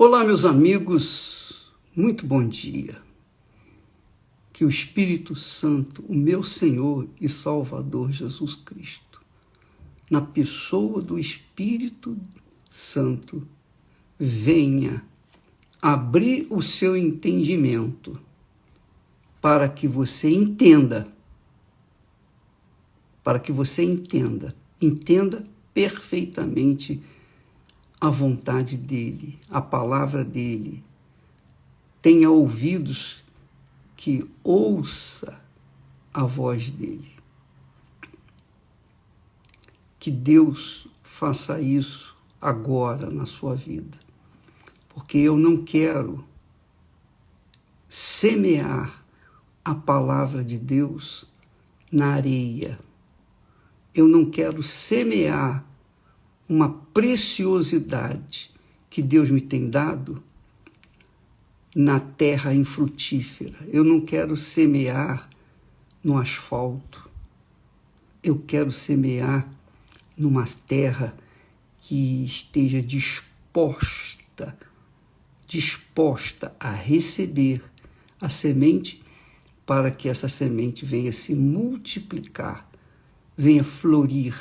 Olá, meus amigos, muito bom dia. Que o Espírito Santo, o meu Senhor e Salvador Jesus Cristo, na pessoa do Espírito Santo, venha abrir o seu entendimento para que você entenda, entenda perfeitamente a vontade dele, a palavra dele. Tenha ouvidos que ouça a voz dele. Que Deus faça isso agora na sua vida, porque eu não quero semear a palavra de Deus na areia. Eu não quero semear uma preciosidade que Deus me tem dado na terra infrutífera. Eu não quero semear no asfalto. Eu quero semear numa terra que esteja disposta a receber a semente, para que essa semente venha se multiplicar, venha florir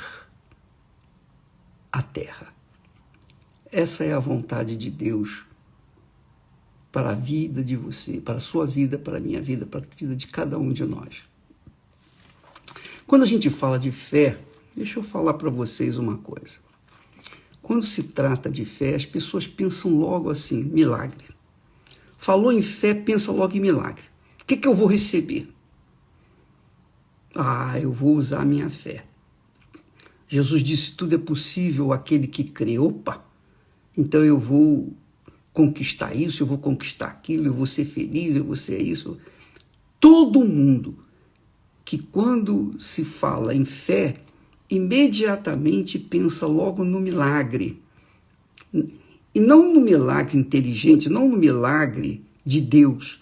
a terra. Essa é a vontade de Deus para a vida de você, para a sua vida, para a minha vida, para a vida de cada um de nós. Quando a gente fala de fé, deixa eu falar para vocês uma coisa. Quando se trata de fé, as pessoas pensam logo assim, milagre. Falou em fé, pensa logo em milagre. O que eu vou receber? Eu vou usar a minha fé. Jesus disse, tudo é possível àquele que crê. Opa, então eu vou conquistar isso, eu vou conquistar aquilo, eu vou ser feliz, eu vou ser isso. Todo mundo que quando se fala em fé, imediatamente pensa logo no milagre. E não no milagre inteligente, não no milagre de Deus,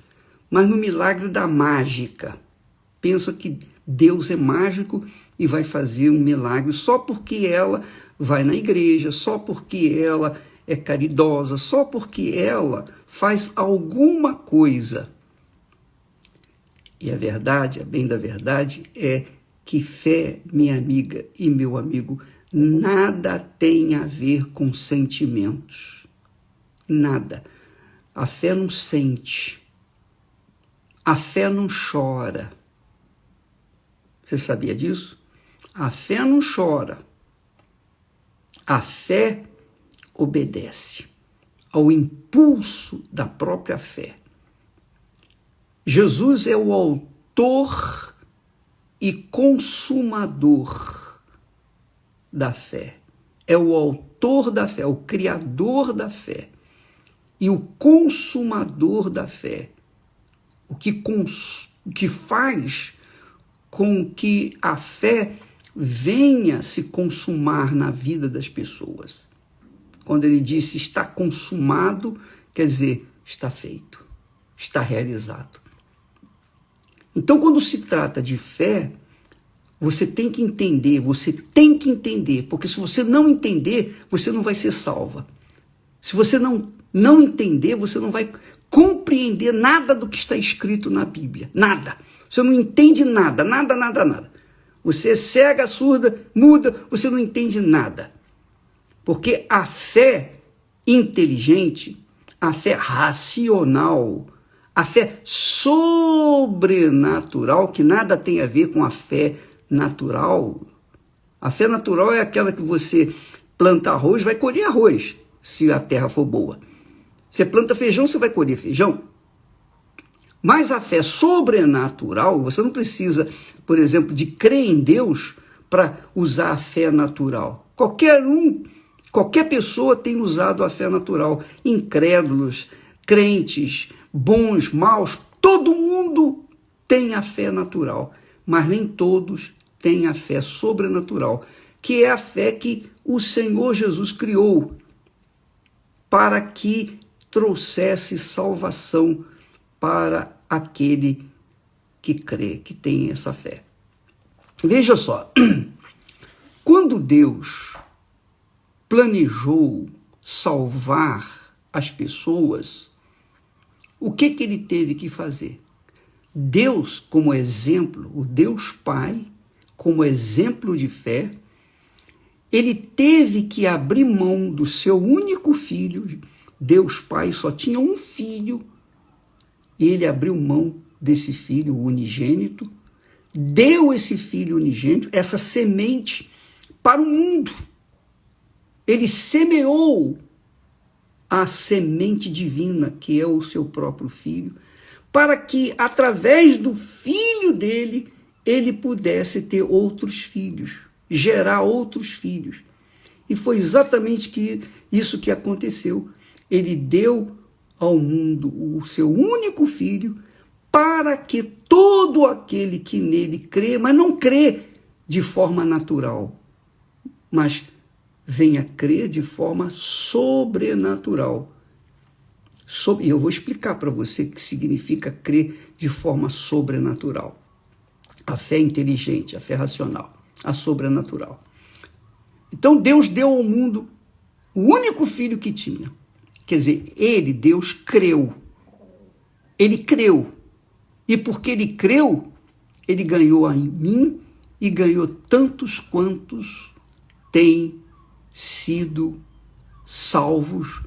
mas no milagre da mágica. Pensa que Deus é mágico e vai fazer um milagre só porque ela vai na igreja, só porque ela é caridosa, só porque ela faz alguma coisa. E a verdade, a bem da verdade, é que fé, minha amiga e meu amigo, nada tem a ver com sentimentos. Nada. A fé não sente. A fé não chora. Você sabia disso? A fé não chora. A fé obedece ao impulso da própria fé. Jesus é o autor e consumador da fé. É o autor da fé, o criador da fé e o consumador da fé. O que faz com que a fé venha se consumar na vida das pessoas. Quando ele disse está consumado, quer dizer, está feito, está realizado. Então, quando se trata de fé, você tem que entender, porque se você não entender, você não vai ser salva. Se você não entender, você não vai compreender nada do que está escrito na Bíblia, nada. Você não entende nada. Você é cega, surda, muda, você não entende nada. Porque a fé inteligente, a fé racional, a fé sobrenatural, que nada tem a ver com a fé natural. A fé natural é aquela que você planta arroz, vai colher arroz, se a terra for boa. Você planta feijão, você vai colher feijão. Mas a fé sobrenatural, você não precisa, por exemplo, de crer em Deus para usar a fé natural. Qualquer pessoa tem usado a fé natural. Incrédulos, crentes, bons, maus, todo mundo tem a fé natural, mas nem todos têm a fé sobrenatural, que é a fé que o Senhor Jesus criou para que trouxesse salvação para aquele que crê, que tem essa fé. Veja só, quando Deus planejou salvar as pessoas, o que ele teve que fazer? Deus, como exemplo, o Deus Pai, como exemplo de fé, ele teve que abrir mão do seu único filho. Deus Pai só tinha um filho, e ele abriu mão desse filho unigênito, deu esse filho unigênito, essa semente, para o mundo. Ele semeou a semente divina, que é o seu próprio filho, para que, através do filho dele, ele pudesse ter outros filhos, gerar outros filhos. E foi exatamente isso que aconteceu. Ele deu ao mundo o seu único filho, para que todo aquele que nele crê, mas não crê de forma natural, mas venha crer de forma sobrenatural. E eu vou explicar para você o que significa crer de forma sobrenatural. A fé inteligente, a fé racional, a sobrenatural. Então Deus deu ao mundo o único filho que tinha. Quer dizer, Deus creu. Ele creu. E porque ele creu, ele ganhou em mim e ganhou tantos quantos têm sido salvos,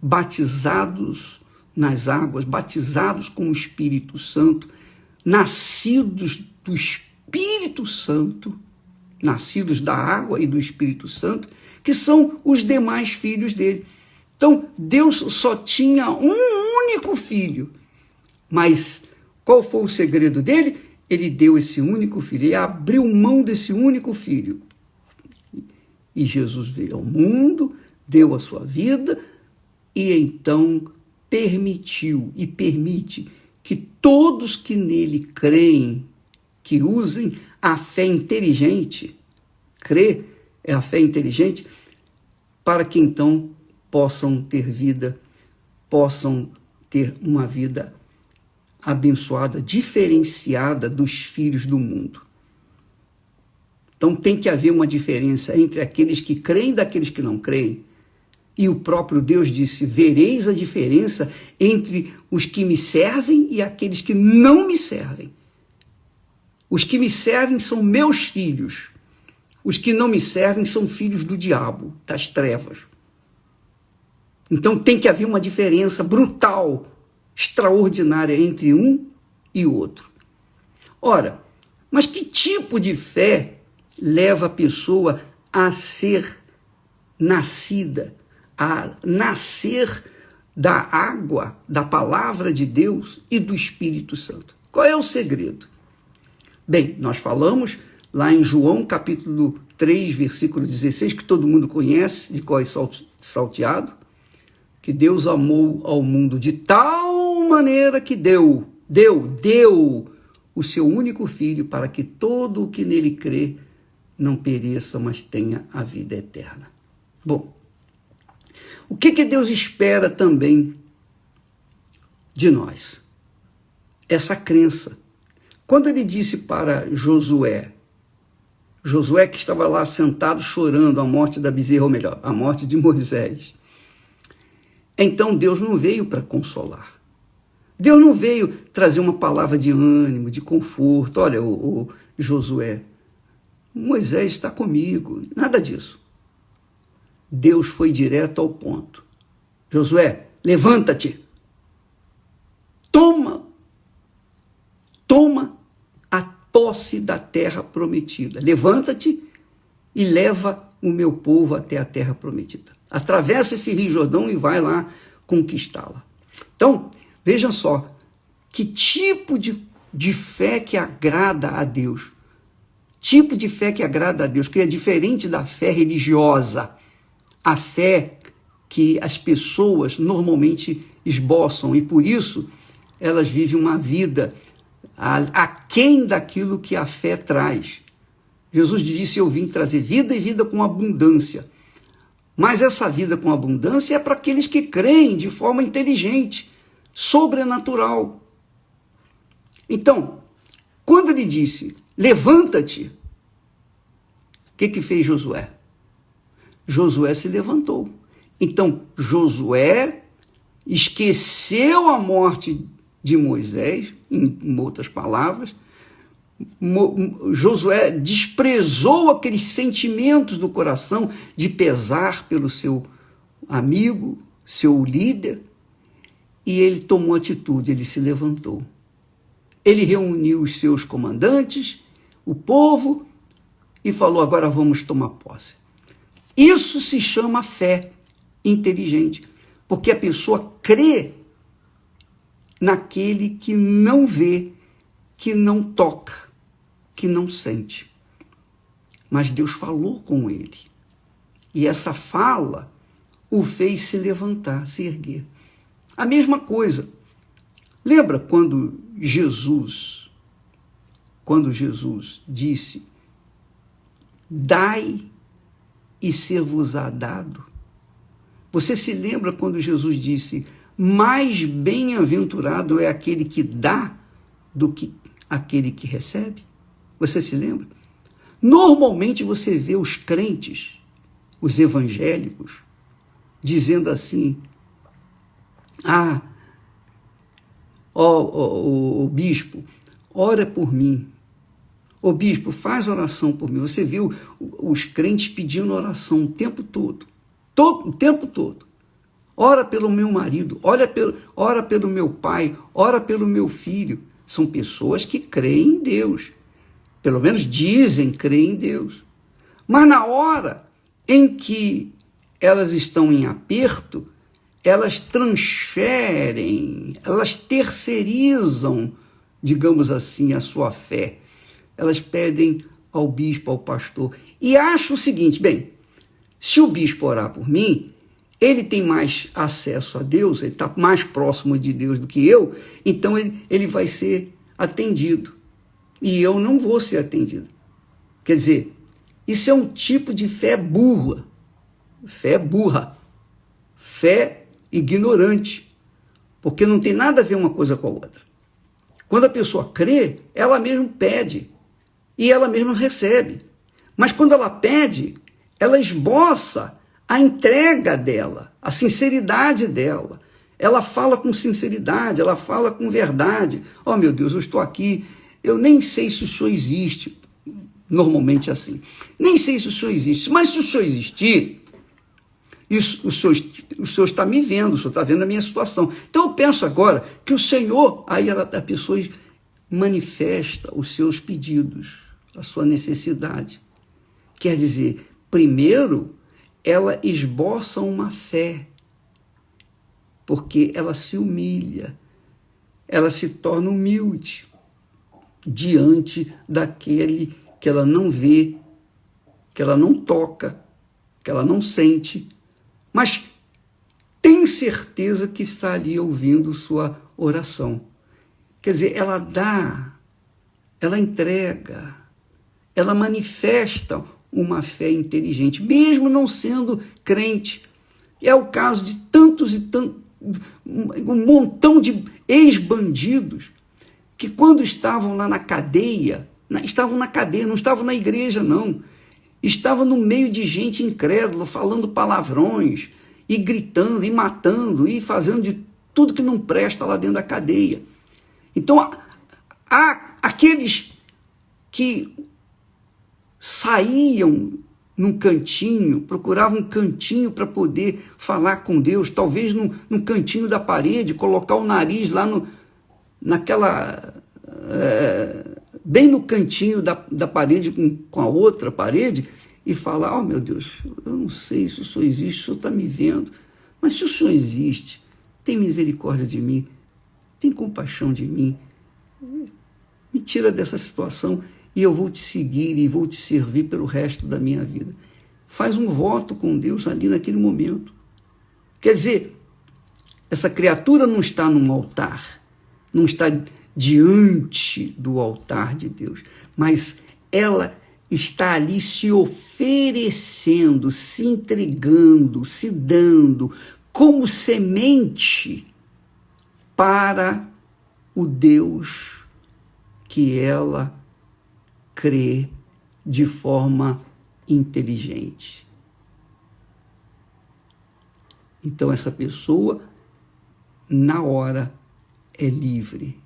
batizados nas águas, batizados com o Espírito Santo, nascidos do Espírito Santo, nascidos da água e do Espírito Santo, que são os demais filhos dele. Então, Deus só tinha um único filho, mas qual foi o segredo dele? Ele deu esse único filho, ele abriu mão desse único filho. E Jesus veio ao mundo, deu a sua vida, e então permitiu e permite que todos que nele creem, que usem a fé inteligente, crer é a fé inteligente, para que então possam ter vida, possam ter uma vida abençoada, diferenciada dos filhos do mundo. Então tem que haver uma diferença entre aqueles que creem e daqueles que não creem. E o próprio Deus disse, vereis a diferença entre os que me servem e aqueles que não me servem. Os que me servem são meus filhos. Os que não me servem são filhos do diabo, das trevas. Então tem que haver uma diferença brutal, extraordinária entre um e outro. Ora, mas que tipo de fé leva a pessoa a ser nascida, a nascer da água, da palavra de Deus e do Espírito Santo? Qual é o segredo? Bem, nós falamos lá em João capítulo 3, versículo 16, que todo mundo conhece, de cor salteado, que Deus amou ao mundo de tal maneira que deu o seu único filho para que todo o que nele crê não pereça, mas tenha a vida eterna. Bom, o que Deus espera também de nós? Essa crença. Quando ele disse para Josué que estava lá sentado chorando a morte da bezerra, ou melhor, a morte de Moisés, então Deus não veio para consolar. Deus não veio trazer uma palavra de ânimo, de conforto. Olha, o Josué, Moisés está comigo. Nada disso. Deus foi direto ao ponto. Josué, levanta-te. Toma a posse da terra prometida. Levanta-te e leva o meu povo até a terra prometida. Atravessa esse Rio Jordão e vai lá conquistá-la. Então, veja só, que tipo de fé que agrada a Deus. Tipo de fé que agrada a Deus, que é diferente da fé religiosa. A fé que as pessoas normalmente esboçam, e por isso elas vivem uma vida aquém daquilo que a fé traz. Jesus disse, eu vim trazer vida e vida com abundância. Mas essa vida com abundância é para aqueles que creem de forma inteligente, sobrenatural. Então, quando ele disse, levanta-te, o que fez Josué? Josué se levantou. Então, Josué esqueceu a morte de Moisés, em outras palavras. Josué desprezou aqueles sentimentos do coração de pesar pelo seu amigo, seu líder, e ele tomou atitude, ele se levantou. Ele reuniu os seus comandantes, o povo, e falou: agora vamos tomar posse. Isso se chama fé inteligente, porque a pessoa crê naquele que não vê, que não toca, que não sente. Mas Deus falou com ele. E essa fala o fez se levantar, se erguer. A mesma coisa. Lembra quando Jesus disse: dai e ser-vos-á dado? Você se lembra quando Jesus disse: mais bem-aventurado é aquele que dá do que aquele que recebe? Você se lembra? Normalmente você vê os crentes, os evangélicos, dizendo assim: o bispo, ora por mim. O bispo, faz oração por mim. Você viu os crentes pedindo oração o tempo todo. O tempo todo. Ora pelo meu marido, ora pelo meu pai, ora pelo meu filho. São pessoas que creem em Deus. Pelo menos dizem crer em Deus. Mas na hora em que elas estão em aperto, elas transferem, elas terceirizam, digamos assim, a sua fé. Elas pedem ao bispo, ao pastor, e acham o seguinte: bem, se o bispo orar por mim, ele tem mais acesso a Deus, ele está mais próximo de Deus do que eu, então ele vai ser atendido, e eu não vou ser atendido. Quer dizer, isso é um tipo de fé burra, fé ignorante, porque não tem nada a ver uma coisa com a outra. Quando a pessoa crê, ela mesma pede, e ela mesma recebe. Mas quando ela pede, ela esboça a entrega dela, a sinceridade dela. Ela fala com sinceridade, ela fala com verdade. Oh, meu Deus, eu estou aqui, eu nem sei se o Senhor existe. Normalmente é assim. Nem sei se o Senhor existe, mas se o Senhor existir, o Senhor está me vendo, o Senhor está vendo a minha situação. Então eu penso agora que o Senhor, aí a pessoa manifesta os seus pedidos, a sua necessidade. Quer dizer, primeiro, ela esboça uma fé, porque ela se humilha, ela se torna humilde diante daquele que ela não vê, que ela não toca, que ela não sente, mas tem certeza que está ali ouvindo sua oração. Quer dizer, ela dá, ela entrega, ela manifesta uma fé inteligente, mesmo não sendo crente. É o caso de tantos e tantos, um montão de ex-bandidos que quando estavam lá na cadeia, não estavam na igreja, não. Estavam no meio de gente incrédula, falando palavrões, e gritando, e matando, e fazendo de tudo que não presta lá dentro da cadeia. Então, há aqueles que saíam num cantinho, procuravam um cantinho para poder falar com Deus, talvez num cantinho da parede, colocar o nariz lá bem no cantinho da parede com a outra parede, e falar: oh meu Deus, eu não sei se o Senhor existe, o Senhor está me vendo, mas se o Senhor existe, tem misericórdia de mim, tem compaixão de mim, me tira dessa situação e eu vou te seguir e vou te servir pelo resto da minha vida. Faz um voto com Deus ali naquele momento. Quer dizer, essa criatura não está num altar, não está diante do altar de Deus, mas ela está ali se oferecendo, se entregando, se dando como semente para o Deus que ela crê de forma inteligente. Então essa pessoa na hora é livre,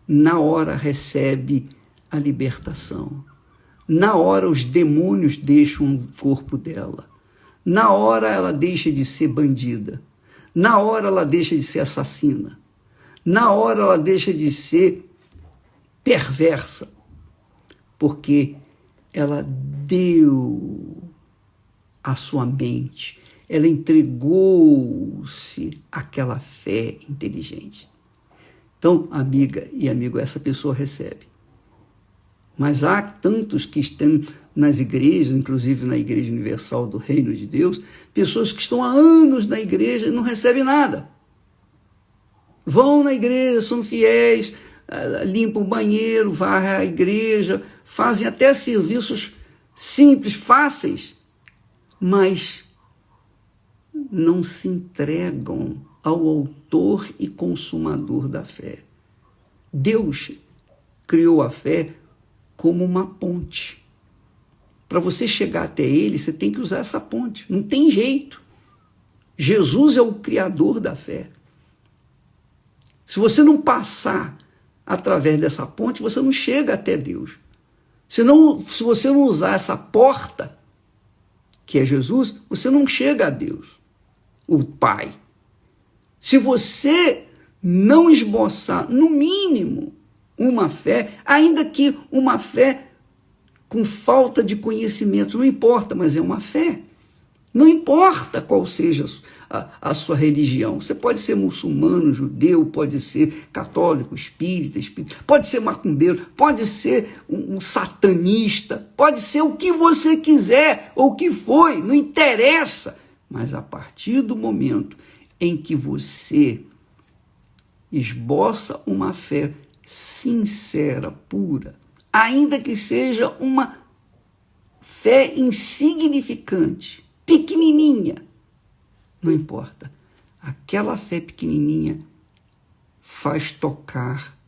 na hora recebe a libertação, na hora os demônios deixam o corpo dela, na hora ela deixa de ser bandida, na hora ela deixa de ser assassina, na hora ela deixa de ser perversa, porque ela deu a sua mente, ela entregou-se àquela fé inteligente. Então, amiga e amigo, essa pessoa recebe. Mas há tantos que estão nas igrejas, inclusive na Igreja Universal do Reino de Deus, pessoas que estão há anos na igreja e não recebem nada. Vão na igreja, são fiéis, limpam o banheiro, varrem a igreja, fazem até serviços simples, fáceis, mas não se entregam ao autor e consumador da fé. Deus criou a fé como uma ponte. Para você chegar até ele, você tem que usar essa ponte. Não tem jeito. Jesus é o criador da fé. Se você não passar através dessa ponte, você não chega até Deus. Se você não usar essa porta, que é Jesus, você não chega a Deus, o Pai. Se você não esboçar, no mínimo, uma fé, ainda que uma fé com falta de conhecimento, não importa, mas é uma fé. Não importa qual seja a sua religião. Você pode ser muçulmano, judeu, pode ser católico, espírita, pode ser macumbeiro, pode ser um satanista, pode ser o que você quiser, ou o que foi, não interessa. Mas a partir do momento em que você esboça uma fé sincera, pura, ainda que seja uma fé insignificante, pequenininha, não importa. Aquela fé pequenininha faz tocar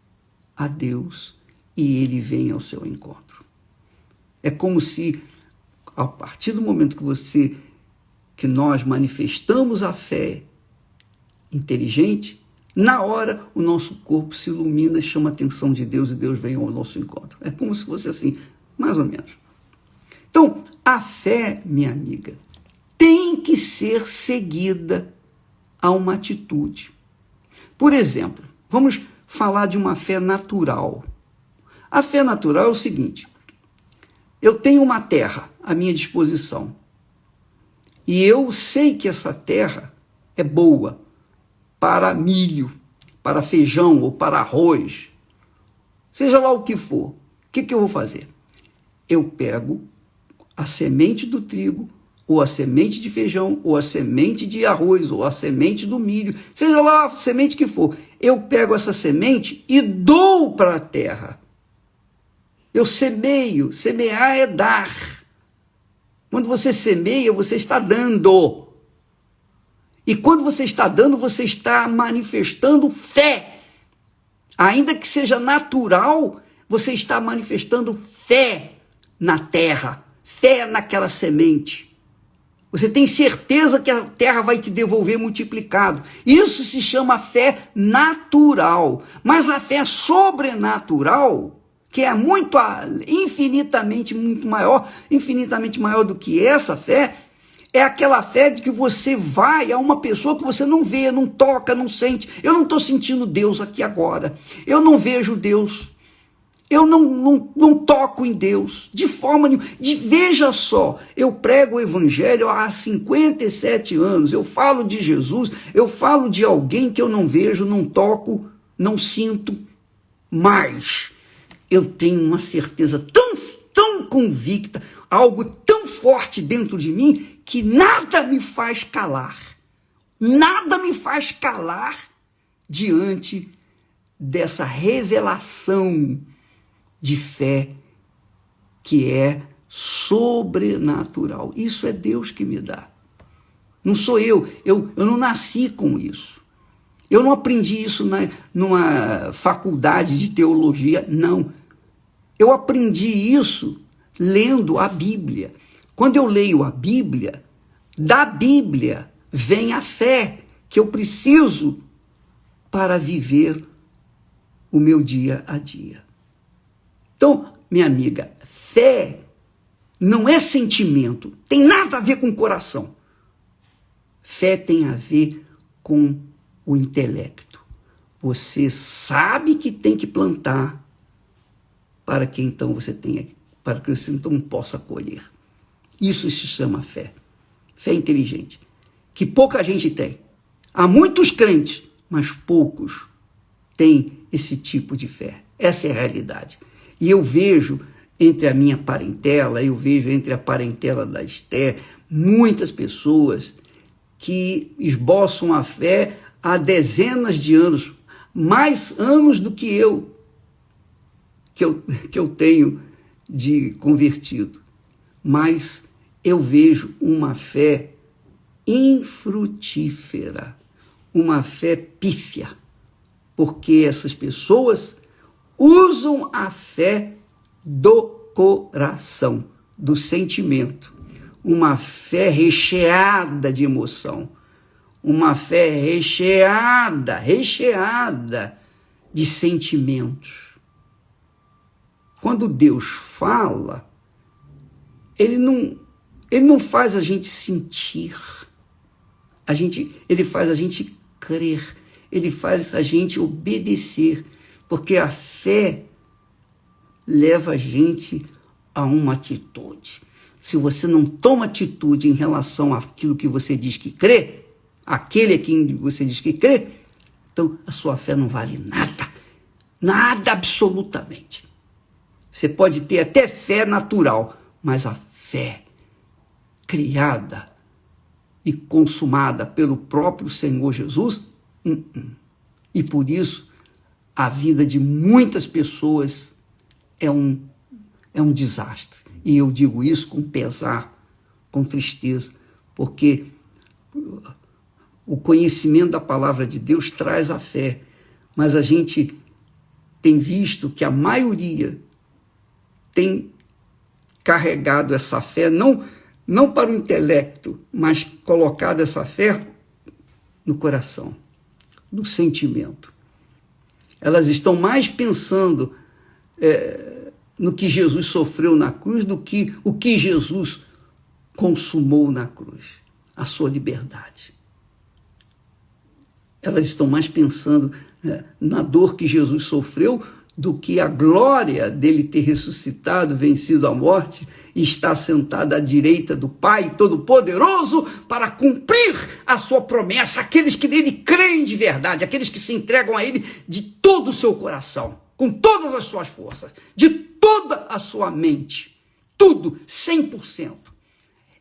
a Deus e ele vem ao seu encontro. É como se, a partir do momento que nós manifestamos a fé inteligente, na hora o nosso corpo se ilumina, chama a atenção de Deus e Deus vem ao nosso encontro. É como se fosse assim, mais ou menos. Então, a fé, minha amiga, tem que ser seguida a uma atitude. Por exemplo, vamos falar de uma fé natural. A fé natural é o seguinte: eu tenho uma terra à minha disposição e eu sei que essa terra é boa para milho, para feijão ou para arroz, seja lá o que for. O que eu vou fazer? Eu pego a semente do trigo, ou a semente de feijão, ou a semente de arroz, ou a semente do milho, seja lá a semente que for. Eu pego essa semente e dou para a terra. Eu semeio. Semear é dar. Quando você semeia, você está dando. E quando você está dando, você está manifestando fé. Ainda que seja natural, você está manifestando fé na terra, fé naquela semente. Você tem certeza que a terra vai te devolver multiplicado. Isso se chama fé natural. Mas a fé sobrenatural, que é infinitamente maior do que essa fé, é aquela fé de que você vai a uma pessoa que você não vê, não toca, não sente. Eu não estou sentindo Deus aqui agora. Eu não vejo Deus. Eu não toco em Deus, de forma nenhuma. Veja só, eu prego o evangelho há 57 anos, eu falo de Jesus, eu falo de alguém que eu não vejo, não toco, não sinto, mas eu tenho uma certeza tão convicta, algo tão forte dentro de mim, que nada me faz calar. Nada me faz calar diante dessa revelação de fé que é sobrenatural. Isso é Deus que me dá. Não sou eu não nasci com isso. Eu não aprendi isso numa faculdade de teologia, não. Eu aprendi isso lendo a Bíblia. Quando eu leio a Bíblia, da Bíblia vem a fé que eu preciso para viver o meu dia a dia. Então, minha amiga, fé não é sentimento, tem nada a ver com o coração. Fé tem a ver com o intelecto. Você sabe que tem que plantar para que então você possa colher. Isso se chama fé. Fé inteligente, que pouca gente tem. Há muitos crentes, mas poucos têm esse tipo de fé. Essa é a realidade. E eu vejo entre a minha parentela, eu vejo entre a parentela da Esther, muitas pessoas que esboçam a fé há dezenas de anos, mais anos do que eu tenho de convertido. Mas eu vejo uma fé infrutífera, uma fé pífia, porque essas pessoas usam a fé do coração, do sentimento, uma fé recheada de emoção, uma fé recheada de sentimentos. Quando Deus fala, Ele não faz a gente sentir, Ele faz a gente crer, Ele faz a gente obedecer, porque a fé leva a gente a uma atitude. Se você não toma atitude em relação àquilo que você diz que crê, aquele a quem você diz que crê, então a sua fé não vale nada. Nada absolutamente. Você pode ter até fé natural, mas a fé criada e consumada pelo próprio Senhor Jesus, E por isso a vida de muitas pessoas é um desastre. E eu digo isso com pesar, com tristeza, porque o conhecimento da palavra de Deus traz a fé, mas a gente tem visto que a maioria tem carregado essa fé, não para o intelecto, mas colocado essa fé no coração, no sentimento. Elas estão mais pensando no que Jesus sofreu na cruz do que o que Jesus consumou na cruz, a sua liberdade. Elas estão mais pensando na dor que Jesus sofreu do que a glória dele ter ressuscitado, vencido a morte e está sentado à direita do Pai Todo-Poderoso para cumprir a sua promessa, aqueles que nele creem de verdade, aqueles que se entregam a ele de todo o seu coração, com todas as suas forças, de toda a sua mente, tudo, 100%.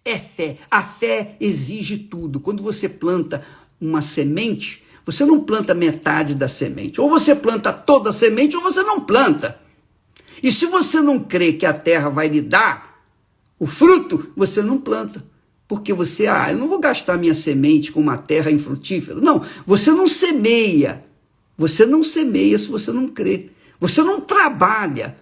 É fé. A fé exige tudo. Quando você planta uma semente, você não planta metade da semente. Ou você planta toda a semente, ou você não planta. E se você não crê que a terra vai lhe dar o fruto, você não planta. Porque você, eu não vou gastar minha semente com uma terra infrutífera. Não, você não semeia. Você não semeia se você não crê. Você não trabalha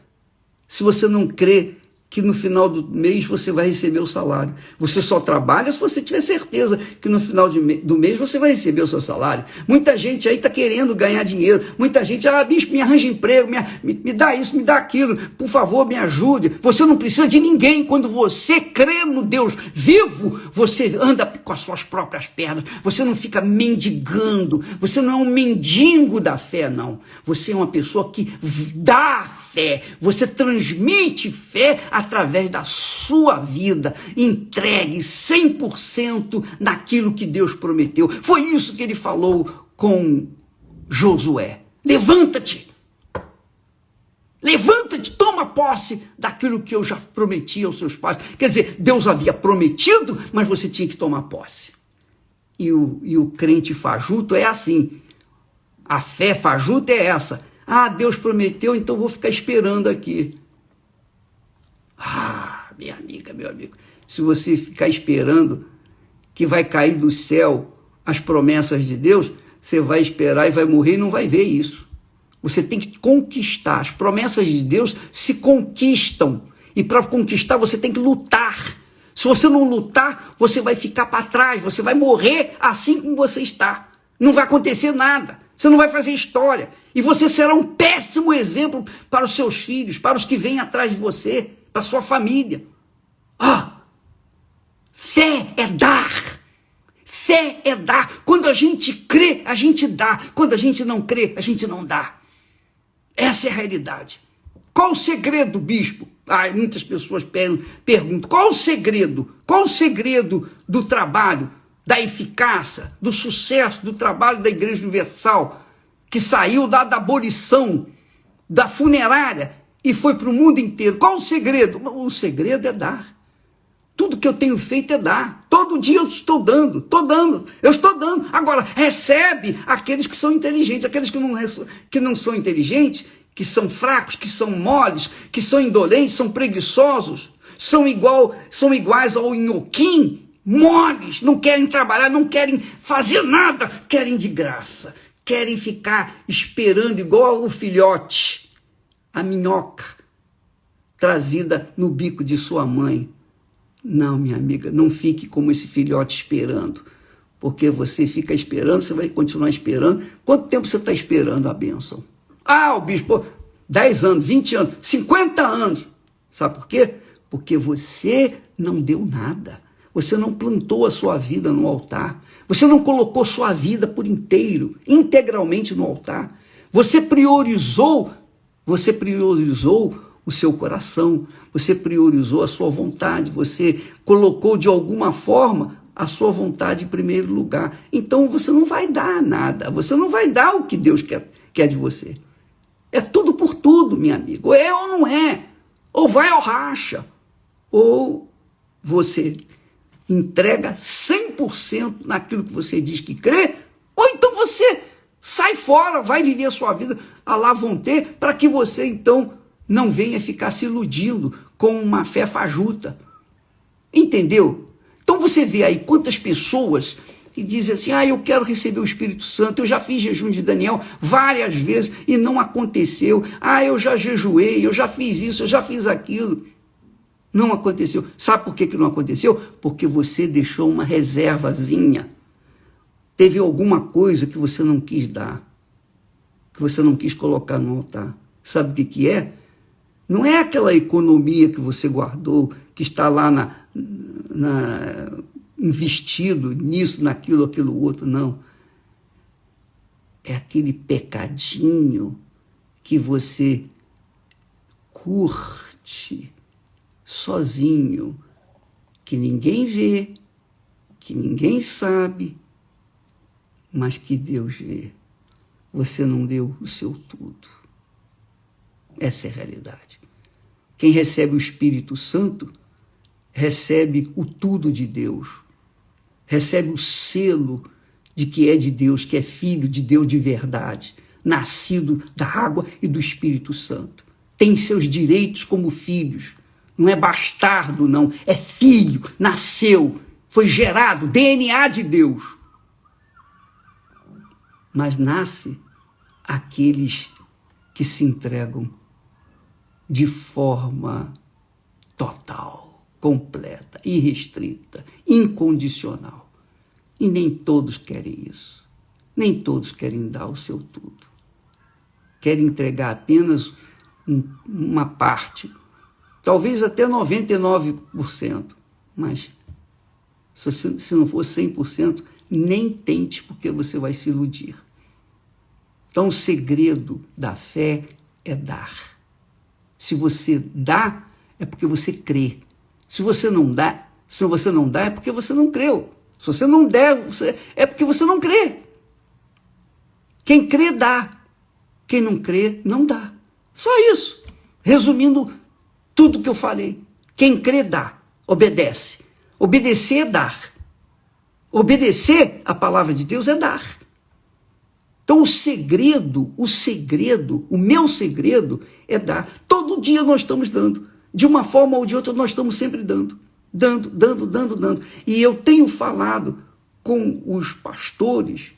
se você não crê que no final do mês você vai receber o salário. Você só trabalha se você tiver certeza que no final do mês você vai receber o seu salário. Muita gente aí está querendo ganhar dinheiro. Muita gente, bispo, me arranja emprego, me dá isso, me dá aquilo, por favor, me ajude. Você não precisa de ninguém. Quando você crê no Deus vivo, você anda com as suas próprias pernas. Você não fica mendigando. Você não é um mendigo da fé, não. Você é uma pessoa que dá fé. Você transmite fé através da sua vida, entregue 100% naquilo que Deus prometeu. Foi isso que ele falou com Josué. Levanta-te, toma posse daquilo que eu já prometi aos seus pais. Quer dizer, Deus havia prometido, mas você tinha que tomar posse. E o crente fajuto é assim, a fé fajuta é essa. Deus prometeu, então vou ficar esperando aqui. Minha amiga, meu amigo, se você ficar esperando que vai cair do céu as promessas de Deus, você vai esperar e vai morrer e não vai ver isso. Você tem que conquistar. As promessas de Deus se conquistam. E para conquistar você tem que lutar. Se você não lutar, você vai ficar para trás, você vai morrer assim como você está. Não vai acontecer nada. Você não vai fazer história. E você será um péssimo exemplo para os seus filhos, para os que vêm atrás de você, para a sua família. Fé é dar. Fé é dar. Quando a gente crê, a gente dá. Quando a gente não crê, a gente não dá. Essa é a realidade. Qual o segredo, bispo? Muitas pessoas perguntam, qual o segredo? Qual o segredo do trabalho, da eficácia, do sucesso do trabalho da Igreja Universal, que saiu da abolição, da funerária e foi para o mundo inteiro? Qual o segredo? O segredo é dar. Tudo que eu tenho feito é dar. Todo dia eu estou dando, eu estou dando. Agora, recebe aqueles que são inteligentes, aqueles que não são inteligentes, que são fracos, que são moles, que são indolentes, são preguiçosos, são iguais ao Inhoquim, moles, não querem trabalhar, não querem fazer nada, querem de graça, querem ficar esperando igual o filhote, a minhoca trazida no bico de sua mãe. Não, minha amiga, não fique como esse filhote esperando, porque você fica esperando, você vai continuar esperando. Quanto tempo você está esperando a bênção? O bispo, 10 anos, 20 anos, 50 anos. Sabe por quê? Porque você não deu nada. Você não plantou a sua vida no altar. Você não colocou sua vida por inteiro, integralmente no altar. Você priorizou o seu coração, você priorizou a sua vontade, você colocou de alguma forma a sua vontade em primeiro lugar. Então você não vai dar nada, você não vai dar o que Deus quer de você. É tudo por tudo, minha amiga. Ou é ou não é. Ou vai ou racha. Ou você entrega 100% naquilo que você diz que crê, ou então você sai fora, vai viver a sua vida, Alá vão ter, para que você então não venha ficar se iludindo com uma fé fajuta. Entendeu? Então você vê aí quantas pessoas que dizem assim, eu quero receber o Espírito Santo, eu já fiz jejum de Daniel várias vezes e não aconteceu. Eu já jejuei, eu já fiz isso, eu já fiz aquilo. Não aconteceu. Sabe por que não aconteceu? Porque você deixou uma reservazinha. Teve alguma coisa que você não quis dar, que você não quis colocar no altar. Sabe o que é? Não é aquela economia que você guardou, que está lá investido nisso, naquilo, aquilo outro, não. É aquele pecadinho que você curte sozinho, que ninguém vê, que ninguém sabe, mas que Deus vê. Você não deu o seu tudo. Essa é a realidade. Quem recebe o Espírito Santo recebe o tudo de Deus, recebe o selo de que é de Deus, que é filho de Deus de verdade, nascido da água e do Espírito Santo. Tem seus direitos como filhos. Não é bastardo, não. É filho, nasceu, foi gerado, DNA de Deus. Mas nasce aqueles que se entregam de forma total, completa, irrestrita, incondicional. E nem todos querem isso. Nem todos querem dar o seu tudo. Querem entregar apenas uma parte, talvez até 99%, mas se não for 100%, nem tente, porque você vai se iludir. Então, o segredo da fé é dar. Se você dá, é porque você crê. Se você não dá, é porque você não creu. Se você não der, é porque você não crê. Quem crê, dá. Quem não crê, não dá. Só isso. Resumindo tudo que eu falei. Quem crê, dá. Obedece. Obedecer é dar. Obedecer a palavra de Deus é dar. Então o meu segredo é dar. Todo dia nós estamos dando. De uma forma ou de outra nós estamos sempre dando. Dando. E eu tenho falado com os pastores,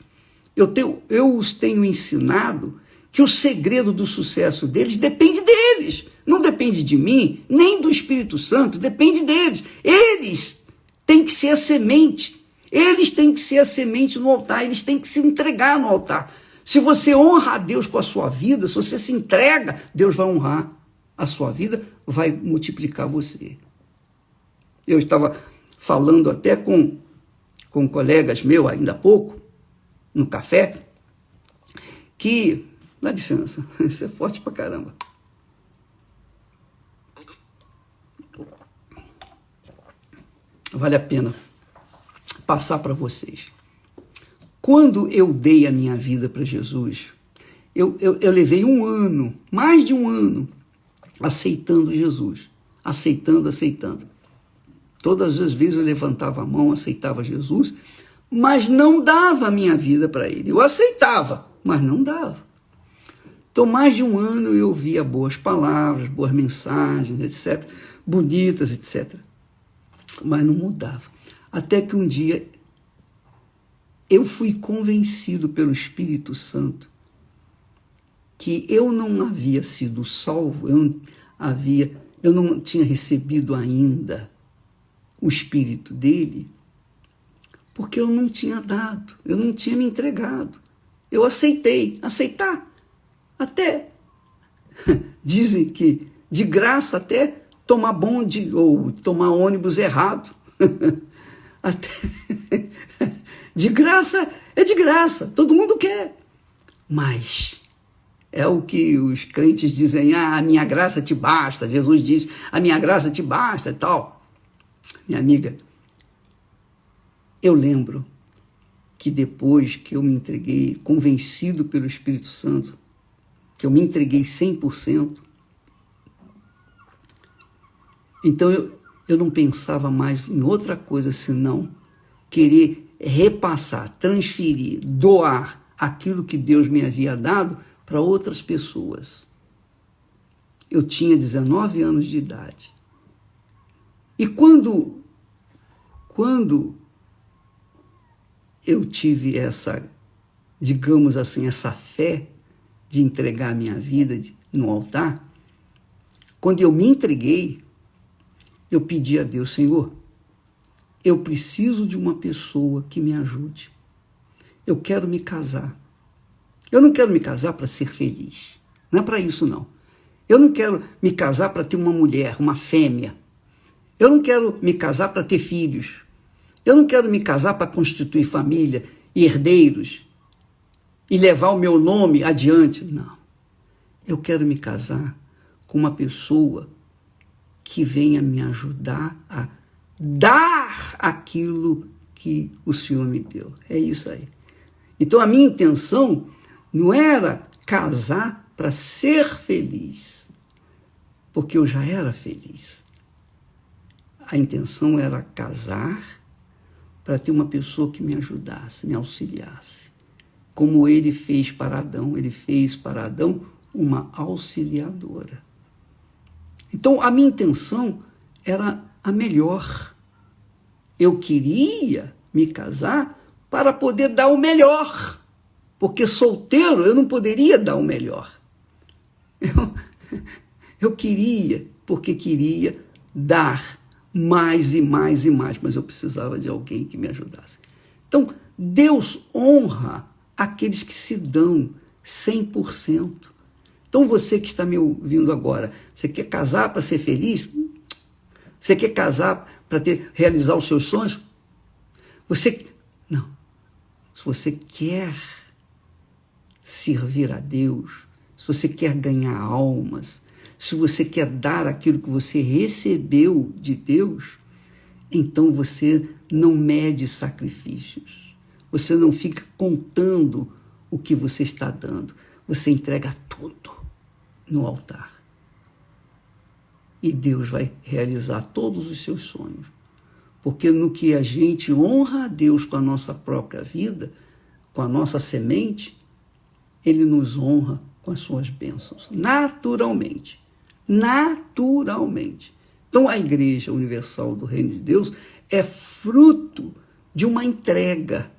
eu os tenho ensinado que o segredo do sucesso deles depende deles. Não depende de mim, nem do Espírito Santo, depende deles. Eles têm que ser a semente. Eles têm que ser a semente no altar, eles têm que se entregar no altar. Se você honra a Deus com a sua vida, se você se entrega, Deus vai honrar a sua vida, vai multiplicar você. Eu estava falando até com colegas meus ainda há pouco, no café, que, dá licença, isso é forte pra caramba. Vale a pena passar para vocês. Quando eu dei a minha vida para Jesus, eu levei um ano, mais de um ano, aceitando Jesus. Aceitando. Todas as vezes eu levantava a mão, aceitava Jesus, mas não dava a minha vida para ele. Eu aceitava, mas não dava. Então, mais de um ano eu ouvia boas palavras, boas mensagens, etc., bonitas, etc., mas não mudava. Até que um dia eu fui convencido pelo Espírito Santo que eu não havia sido salvo, eu não tinha recebido ainda o Espírito dele, porque eu não tinha dado, eu não tinha me entregado. Eu aceitar. Até dizem que de graça até tomar bonde ou tomar ônibus errado. Até de graça é de graça, todo mundo quer. Mas é o que os crentes dizem, a minha graça te basta. Jesus disse, a minha graça te basta e tal. Minha amiga, eu lembro que depois que eu me entreguei, convencido pelo Espírito Santo, que eu me entreguei 100%, então eu não pensava mais em outra coisa senão querer repassar, transferir, doar aquilo que Deus me havia dado para outras pessoas. Eu tinha 19 anos de idade. E quando eu tive essa, digamos assim, essa fé de entregar a minha vida no altar, quando eu me entreguei, eu pedi a Deus, Senhor, eu preciso de uma pessoa que me ajude. Eu quero me casar. Eu não quero me casar para ser feliz. Não é para isso, não. Eu não quero me casar para ter uma mulher, uma fêmea. Eu não quero me casar para ter filhos. Eu não quero me casar para constituir família e herdeiros e levar o meu nome adiante. Não. Eu quero me casar com uma pessoa que venha me ajudar a dar aquilo que o Senhor me deu. É isso aí. Então a minha intenção não era casar para ser feliz, porque eu já era feliz. A intenção era casar para ter uma pessoa que me ajudasse, me auxiliasse. Como ele fez para Adão uma auxiliadora. Então, a minha intenção era a melhor. Eu queria me casar para poder dar o melhor, porque solteiro eu não poderia dar o melhor. Eu queria, porque queria dar mais e mais e mais, mas eu precisava de alguém que me ajudasse. Então, Deus honra aqueles que se dão 100%. Então, você que está me ouvindo agora, você quer casar para ser feliz? Você quer casar para realizar os seus sonhos? Não. Se você quer servir a Deus, se você quer ganhar almas, se você quer dar aquilo que você recebeu de Deus, então você não mede sacrifícios. Você não fica contando o que você está dando. Você entrega tudo no altar. E Deus vai realizar todos os seus sonhos. Porque no que a gente honra a Deus com a nossa própria vida, com a nossa semente, Ele nos honra com as suas bênçãos. Naturalmente. Naturalmente. Então a Igreja Universal do Reino de Deus é fruto de uma entrega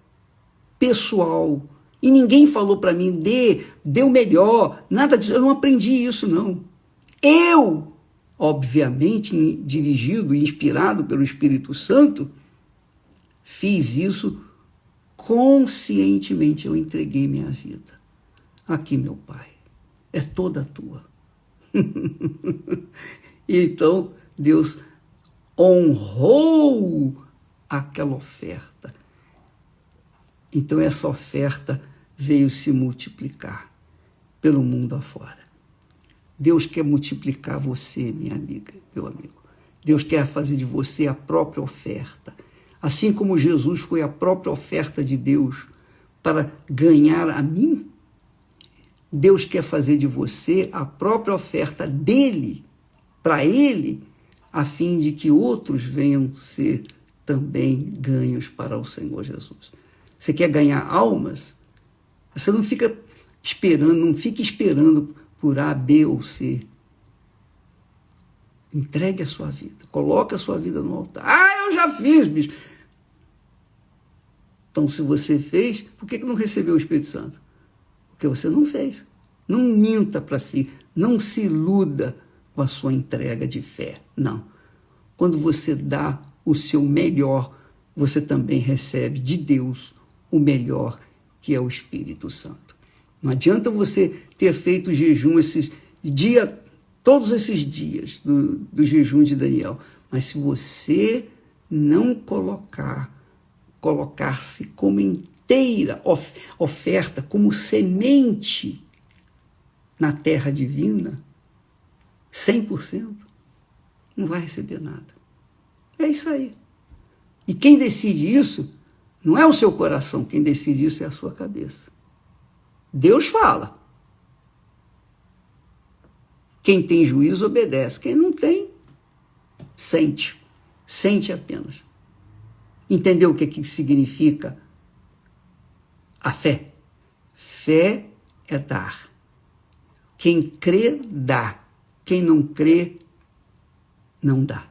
pessoal. E ninguém falou para mim, dê o melhor, nada disso. Eu não aprendi isso, não. Eu, obviamente, dirigido e inspirado pelo Espírito Santo, fiz isso conscientemente. Eu entreguei minha vida. Aqui, meu Pai, é toda tua. Então, Deus honrou aquela oferta. Então, essa oferta veio se multiplicar pelo mundo afora. Deus quer multiplicar você, minha amiga, meu amigo. Deus quer fazer de você a própria oferta. Assim como Jesus foi a própria oferta de Deus para ganhar a mim, Deus quer fazer de você a própria oferta dele, para ele, a fim de que outros venham ser também ganhos para o Senhor Jesus. Você quer ganhar almas? Você não fica esperando, não fique esperando por A, B ou C. Entregue a sua vida, coloque a sua vida no altar. Ah, eu já fiz, bicho. Então, se você fez, por que não recebeu o Espírito Santo? Porque você não fez. Não minta para si, não se iluda com a sua entrega de fé. Não. Quando você dá o seu melhor, você também recebe de Deus o melhor, que é o Espírito Santo. Não adianta você ter feito jejum todos esses dias do jejum de Daniel, mas se você não colocar-se como inteira oferta, como semente na terra divina, 100%, não vai receber nada. É isso aí. E quem decide isso não é o seu coração, quem decide isso é a sua cabeça. Deus fala. Quem tem juízo obedece, quem não tem, sente. Sente apenas. Entendeu o que significa a fé? Fé é dar. Quem crê, dá. Quem não crê, não dá.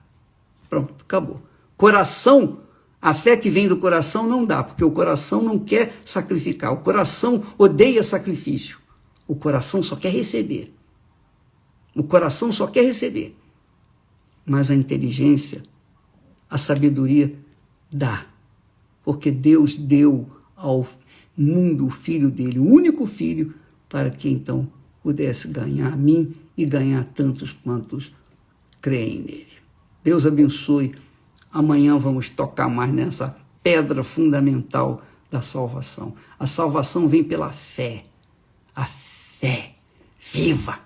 Pronto, acabou. Coração, a fé que vem do coração não dá, porque o coração não quer sacrificar. O coração odeia sacrifício. O coração só quer receber. O coração só quer receber. Mas a inteligência, a sabedoria dá. Porque Deus deu ao mundo o filho dele, o único filho, para que então pudesse ganhar a mim e ganhar tantos quantos creem nele. Deus abençoe. Amanhã vamos tocar mais nessa pedra fundamental da salvação. A salvação vem pela fé. A fé viva.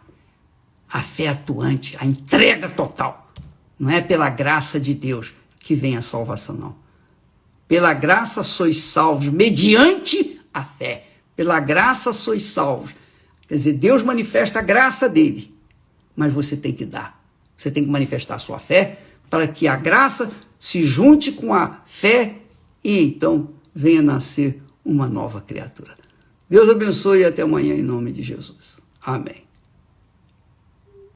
A fé atuante, a entrega total. Não é pela graça de Deus que vem a salvação, não. Pela graça sois salvos, mediante a fé. Pela graça sois salvos. Quer dizer, Deus manifesta a graça dele, mas você tem que dar. Você tem que manifestar a sua fé para que a graça se junte com a fé e então venha nascer uma nova criatura. Deus abençoe e até amanhã em nome de Jesus. Amém.